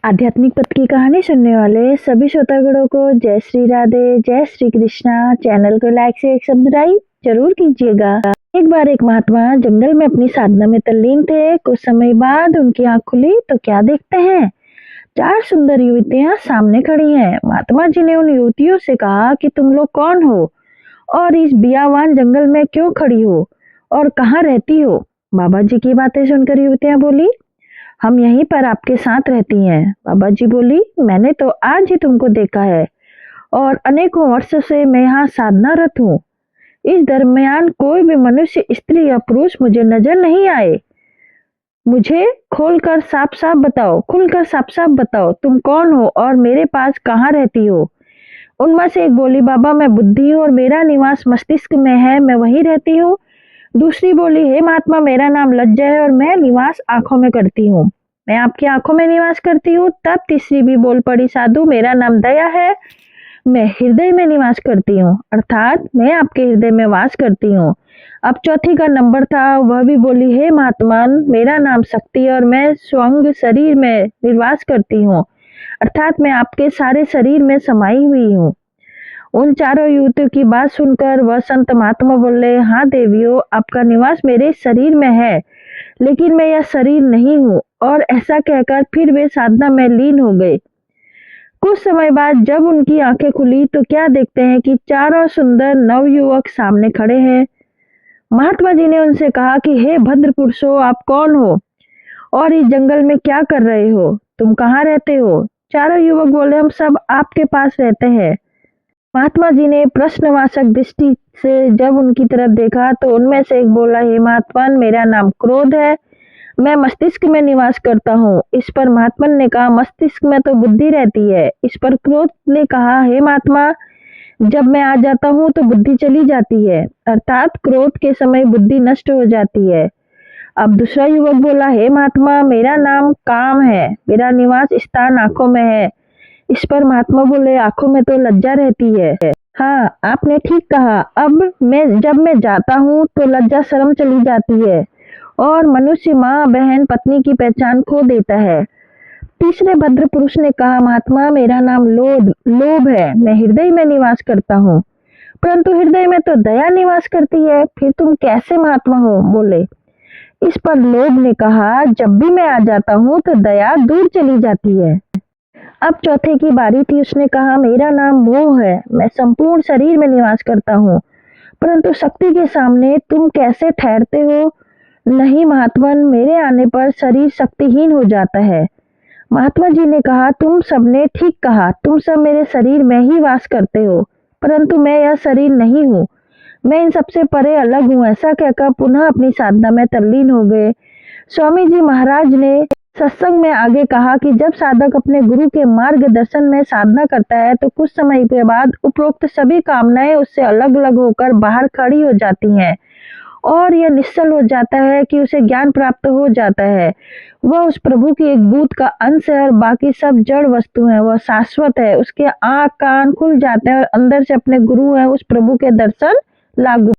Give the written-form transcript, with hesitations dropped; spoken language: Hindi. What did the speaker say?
आध्यात्मिक पथ की कहानी सुनने वाले सभी श्रोतागणों को जय श्री राधे, जय श्री कृष्णा। चैनल को लाइक से एक सब्सक्राइब जरूर कीजिएगा। एक बार एक महात्मा जंगल में अपनी साधना में तल्लीन थे। कुछ समय बाद उनकी आंख खुली तो क्या देखते हैं, 4 सुंदर युवतियां सामने खड़ी हैं। महात्मा जी ने उन युवतियों से कहा कि तुम लोग कौन हो और इस बियावान जंगल में क्यों खड़ी हो और कहाँ रहती हो। बाबा जी की बातें सुनकर युवतियां बोली, हम यहीं पर आपके साथ रहती हैं। बाबा जी बोली, मैंने तो आज ही तुमको देखा है और अनेकों वर्षों से मैं यहाँ साधनारत हूँ। इस दरमियान कोई भी मनुष्य, स्त्री या पुरुष मुझे नजर नहीं आए। मुझे खुलकर साफ साफ बताओ तुम कौन हो और मेरे पास कहाँ रहती हो। उनमें से एक बोली, बाबा मैं बुद्धि हूँ और मेरा निवास मस्तिष्क में है, मैं वहीं रहती हूँ। दूसरी बोली, हे महात्मा मेरा नाम लज्जा है और मैं निवास आंखों में करती हूँ, मैं आपकी आंखों में निवास करती हूँ। तब तीसरी भी बोल पड़ी, साधु मेरा नाम दया है, मैं हृदय में निवास करती हूँ, अर्थात मैं आपके हृदय में वास करती हूँ। अब चौथी का नंबर था, वह भी बोली, हे महात्मा मेरा नाम शक्ति है और मैं स्वयं शरीर में निवास करती हूँ, अर्थात मैं आपके सारे शरीर में समाई हुई हूँ। उन चारों युवतियों की बात सुनकर वह संत महात्मा बोले, हाँ देवियों आपका निवास मेरे शरीर में है, लेकिन मैं यह शरीर नहीं हूँ। और ऐसा कहकर फिर वे साधना में लीन हो गए। कुछ समय बाद जब उनकी आंखें खुली तो क्या देखते हैं कि चारों सुंदर नवयुवक सामने खड़े हैं। महात्मा जी ने उनसे कहा कि हे भद्र पुरुषों, आप कौन हो और इस जंगल में क्या कर रहे हो, तुम कहाँ रहते हो। चारों युवक बोले, हम सब आपके पास रहते हैं। महात्मा जी ने प्रश्नवाचक दृष्टि से जब उनकी तरफ देखा तो उनमें से एक बोला, हे महात्मा मेरा नाम क्रोध है, मैं मस्तिष्क में निवास करता हूँ। इस पर महात्मा ने कहा, मस्तिष्क में तो बुद्धि रहती है। इस पर क्रोध ने कहा, हे महात्मा जब मैं आ जाता हूँ तो बुद्धि चली जाती है, अर्थात क्रोध के समय बुद्धि नष्ट हो जाती है। अब दूसरा युवक बोला, हे महात्मा मेरा नाम काम है, मेरा निवास स्थान आंखों में है। इस पर महात्मा बोले, आंखों में तो लज्जा रहती है। हाँ आपने ठीक कहा, अब जब मैं जाता हूँ तो लज्जा शर्म चली जाती है और मनुष्य माँ बहन पत्नी की पहचान खो देता है। तीसरे भद्र पुरुष ने कहा, महात्मा मेरा नाम लोभ है, मैं हृदय में निवास करता हूँ, परंतु हृदय में तो दया निवास करती है, फिर तुम कैसे महात्मा हो। बोले। इस पर लोभ ने कहा, जब भी मैं आ जाता हूँ तो दया दूर चली जाती है। अब चौथे की बारी थी। उसने कहा, मेरा नाम मोह है, मैं संपूर्ण शरीर में निवास करता हूँ, परंतु शक्ति के सामने तुम कैसे ठहरते हो। नहीं महात्मन, मेरे आने पर शरीर शक्तिहीन हो जाता है। महात्मा जी ने कहा, तुम सबने ठीक कहा, तुम सब मेरे शरीर में ही वास करते हो, परंतु मैं यह शरीर नहीं हूँ, मैं इन सबसे परे अलग हूँ। ऐसा कहकर पुनः अपनी साधना में तल्लीन हो गए। स्वामी जी महाराज ने सत्संग में आगे कहा कि जब साधक अपने गुरु के मार्गदर्शन में साधना करता है तो कुछ समय के बाद उपरोक्त सभी कामनाएं उससे अलग अलग होकर बाहर खड़ी हो जाती हैं और यह निश्चल हो जाता है कि उसे ज्ञान प्राप्त हो जाता है। वह उस प्रभु की एक बूंद का अंश है और बाकी सब जड़ वस्तु है, वह शाश्वत है। उसके आंख कान खुल जाते हैं और अंदर से अपने गुरु है उस प्रभु के दर्शन लागू